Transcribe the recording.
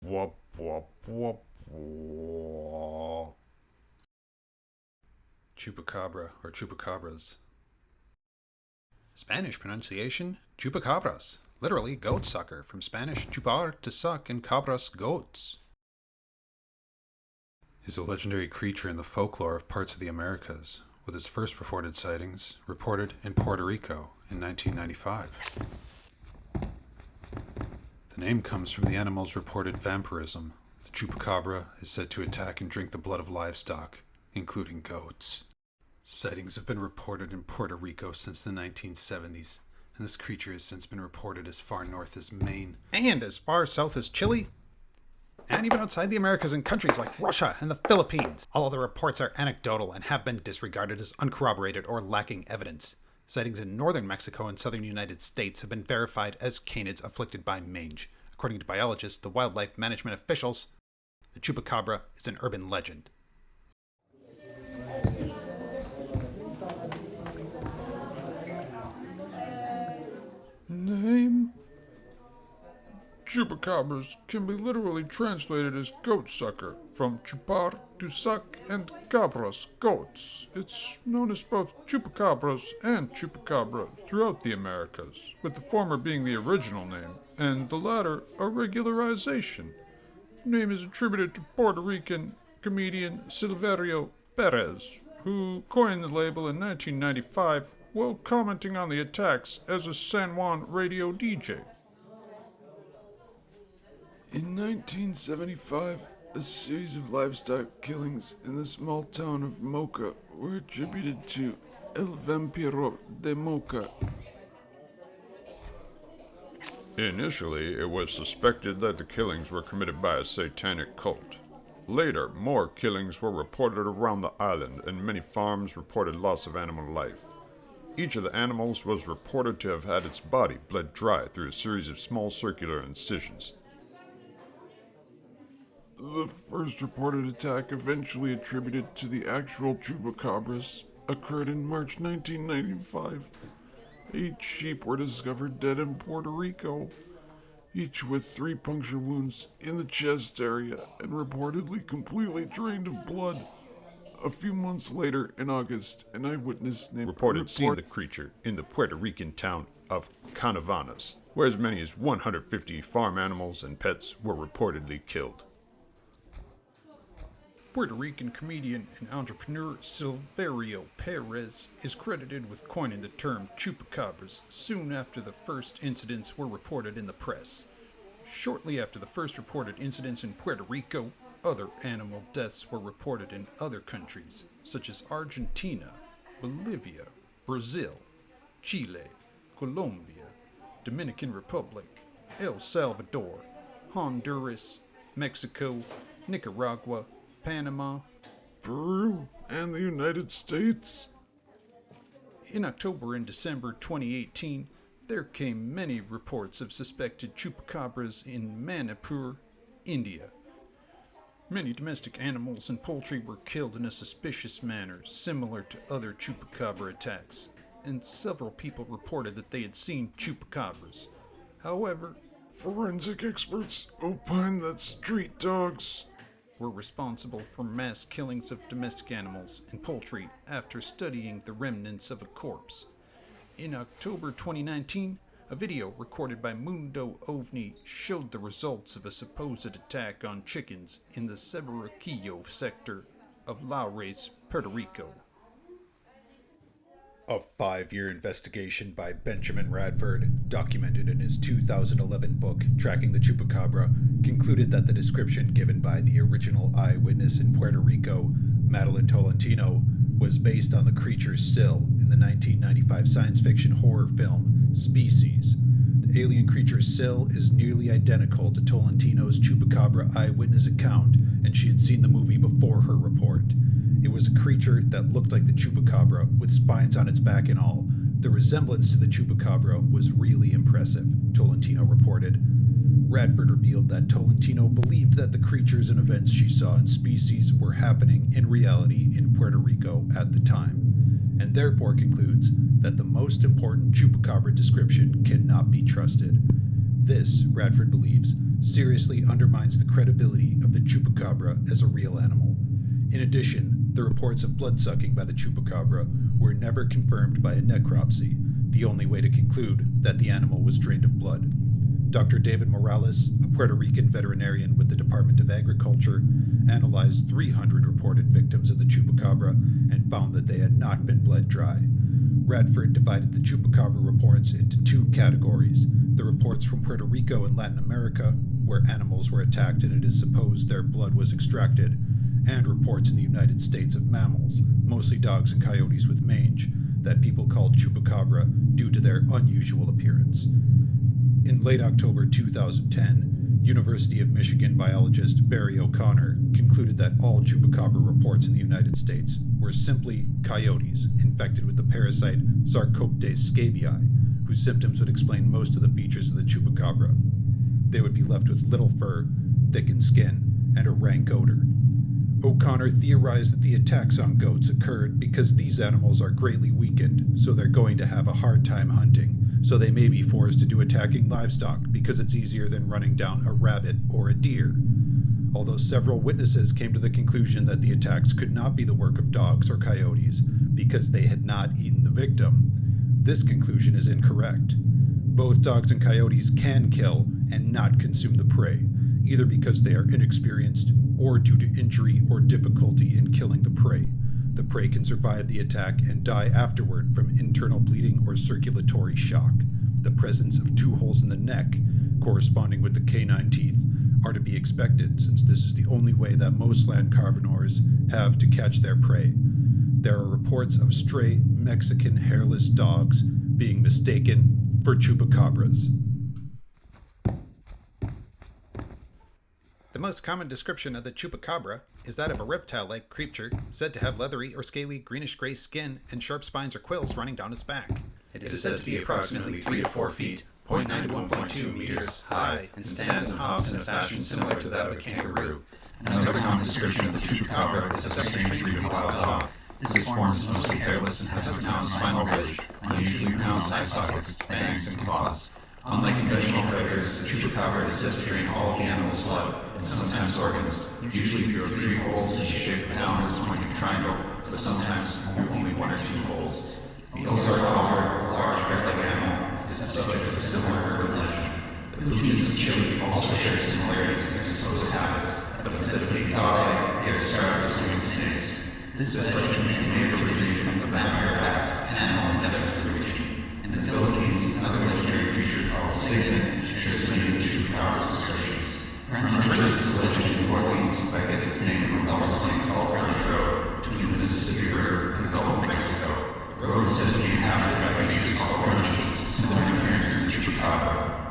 Wop, wop, wop, wop. Chupacabra or chupacabras. Spanish pronunciation, chupacabras. Literally, goat sucker. From Spanish, chupar, to suck, and cabras, goats. Is a legendary creature in the folklore of parts of the Americas, with its first reported sightings reported in Puerto Rico in 1995. The name comes from the animal's reported vampirism. The chupacabra is said to attack and drink the blood of livestock, including goats. Sightings have been reported in Puerto Rico since the 1970s, and this creature has since been reported as far north as Maine, and as far south as Chile, and even outside the Americas in countries like Russia and the Philippines. All other reports are anecdotal and have been disregarded as uncorroborated or lacking evidence. Sightings in northern Mexico and southern United States have been verified as canids afflicted by mange. According to biologists, the wildlife management officials, the chupacabra is an urban legend. Name? Chupacabras can be literally translated as goat sucker, from chupar, to suck, and cabras, goats. It's known as both chupacabras and chupacabra throughout the Americas, with the former being the original name, and the latter a regularization. The name is attributed to Puerto Rican comedian Silverio Perez, who coined the label in 1995 while commenting on the attacks as a San Juan radio DJ. In 1975, a series of livestock killings in the small town of Moca were attributed to El Vampiro de Moca. Initially, it was suspected that the killings were committed by a satanic cult. Later, more killings were reported around the island, and many farms reported loss of animal life. Each of the animals was reported to have had its body bled dry through a series of small circular incisions. The first reported attack, eventually attributed to the actual chupacabras, occurred in March 1995. 8 sheep were discovered dead in Puerto Rico, each with 3 puncture wounds in the chest area and reportedly completely drained of blood. A few months later, in August, an eyewitness reported seeing the creature in the Puerto Rican town of Canavanas, where as many as 150 farm animals and pets were reportedly killed. Puerto Rican comedian and entrepreneur Silverio Perez is credited with coining the term chupacabras soon after the first incidents were reported in the press. Shortly after the first reported incidents in Puerto Rico, other animal deaths were reported in other countries, such as Argentina, Bolivia, Brazil, Chile, Colombia, Dominican Republic, El Salvador, Honduras, Mexico, Nicaragua, Panama, Peru, and the United States. In October and December 2018, there came many reports of suspected chupacabras in Manipur, India. Many domestic animals and poultry were killed in a suspicious manner, similar to other chupacabra attacks, and several people reported that they had seen chupacabras. However, forensic experts opine that street dogs were responsible for mass killings of domestic animals and poultry after studying the remnants of a corpse. In October 2019, a video recorded by Mundo OVNI showed the results of a supposed attack on chickens in the Cerriquillo sector of Lares, Puerto Rico. A 5-year investigation by Benjamin Radford, documented in his 2011 book, Tracking the Chupacabra, concluded that the description given by the original eyewitness in Puerto Rico, Madeline Tolentino, was based on the creature's sill in the 1995 science fiction horror film Species. The alien creature's sill is nearly identical to Tolentino's Chupacabra eyewitness account, and she had seen the movie before her report. It was a creature that looked like the chupacabra, with spines on its back and all. The resemblance to the chupacabra was really impressive, Tolentino reported. Radford revealed that Tolentino believed that the creatures and events she saw in Species were happening in reality in Puerto Rico at the time, and therefore concludes that the most important chupacabra description cannot be trusted. This, Radford believes, seriously undermines the credibility of the Chupacabra as a real animal. In addition, the reports of bloodsucking by the Chupacabra were never confirmed by a necropsy, the only way to conclude that the animal was drained of blood. Dr. David Morales, a Puerto Rican veterinarian with the Department of Agriculture, analyzed 300 reported victims of the Chupacabra and found that they had not been bled dry. Radford divided the Chupacabra reports into two categories: the reports from Puerto Rico and Latin America, where animals were attacked and it is supposed their blood was extracted, and reports in the United States of mammals, mostly dogs and coyotes with mange, that people called Chupacabra due to their unusual appearance. In late October 2010, University of Michigan biologist Barry O'Connor concluded that all Chupacabra reports in the United States were simply coyotes infected with the parasite Sarcoptes scabiei, whose symptoms would explain most of the features of the Chupacabra. They would be left with little fur, thickened skin, and a rank odor. O'Connor theorized that the attacks on goats occurred because these animals are greatly weakened, so they're going to have a hard time hunting, so they may be forced to do attacking livestock because it's easier than running down a rabbit or a deer. Although several witnesses came to the conclusion that the attacks could not be the work of dogs or coyotes because they had not eaten the victim, this conclusion is incorrect. Both dogs and coyotes can kill and not consume the prey, either because they are inexperienced or due to injury or difficulty in killing the prey. The prey can survive the attack and die afterward from internal bleeding or circulatory shock. The presence of 2 holes in the neck, corresponding with the canine teeth, are to be expected since this is the only way that most land carnivores have to catch their prey. There are reports of stray Mexican hairless dogs being mistaken for chupacabras. The most common description of the chupacabra is that of a reptile-like creature said to have leathery or scaly greenish-gray skin and sharp spines or quills running down its back. It is said to be approximately 3 to 4 feet, 0.9 to 1.2 meters high, and stands and hops in a fashion similar to that of a kangaroo. Another common description of the chupacabra is a strange breed of wild dog. This form is mostly hairless and has a pronounced spinal ridge, unusually pronounced eye sockets, fangs, and claws. Unlike conventional predators, the chupacabra is said to drain all of the animal's blood, and sometimes organs, usually through 3 holes in the shape of a downwards pointing triangle, but sometimes only 1 or 2 holes. The Ozark, a large bear-like animal, is the subject of a similar urban legend. The Puchins of Chile also share similarities in their supposed habits, but instead of being dog-like, they are described as doing snakes. This legend may have originated from the vampire bat, an animal endemic to the region. In the Philippines, another legendary creature called Signet shares many of the chupacabra's descriptions. Crunch traces this legend in New Orleans that gets its name from a double lane called Crunch Road between the Mississippi River and the Gulf of Mexico. The road is said to be inhabited by creatures called crunches, similar in appearance to the chupacabra.